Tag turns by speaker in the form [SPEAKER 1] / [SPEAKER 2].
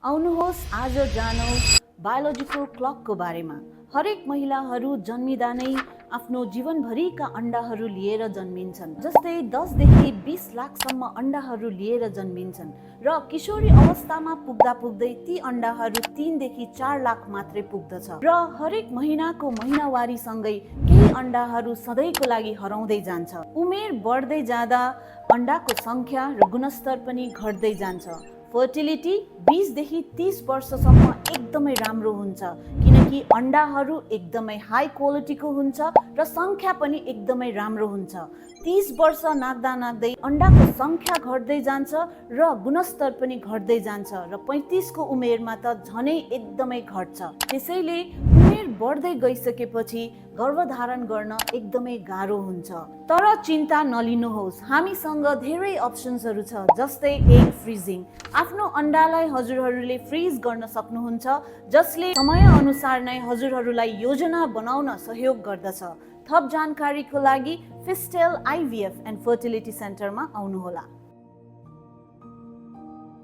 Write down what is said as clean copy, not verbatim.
[SPEAKER 1] आउनुहोस् आज जानौँ बायोलोजिकल क्लकको बारेमा। हरेक महिलाहरू जन्मिँदा नै आफ्नो जीवनभरिका अन्डाहरू लिएर जन्मिन्छन्। जस्तै 10 देखि 20 लाखसम्म अन्डाहरू लिएर जन्मिन्छन् र किशोरी अवस्थामा पुग्दा पुग्दै ती अन्डाहरू 3 देखि 4 लाख मात्रै पुग्दछ र हरेक महिनाको महिनावारीसँगै केही अन्डाहरू सधैँको लागि हराउँदै जान्छ। उमेर बढ्दै जाँदा अन्डाको संख्या र गुणस्तर पनि घट्दै जान्छ। फर्टिलिटी 20 देखि 30 वर्षसम्म एकदमै राम्रो हुन्छ किनकि अन्डाहरू एकदमै हाई क्वालिटीको हुन्छ र संख्या पनि एकदमै राम्रो हुन्छ। 30 वर्ष नाग्दा नाग्दै अन्डाको संख्या घट्दै जान्छ र गुणस्तर पनि घट्दै जान्छ र 35 को उमेरमा त झनै एकदमै घट्छ। त्यसैले उमेर बढ्दै गइसकेपछि गर्भधारण गर्न एकदमै गाह्रो हुन्छ। तर चिन्ता नलिनुहोस्, हामीसँग धेरै अप्सन्सहरू छ। जस्तै एग फ्रिजिङ, आफ्नो अन्डालाई हजुरहरूले फ्रिज गर्न सक्नुहुन्छ जसले समय अनुसार नै हजुरहरूलाई योजना बनाउन सहयोग गर्दछ। थप जानकारीको लागि फिस्टेल IVF एन्ड फर्टिलिटी सेन्टरमा आउनुहोला।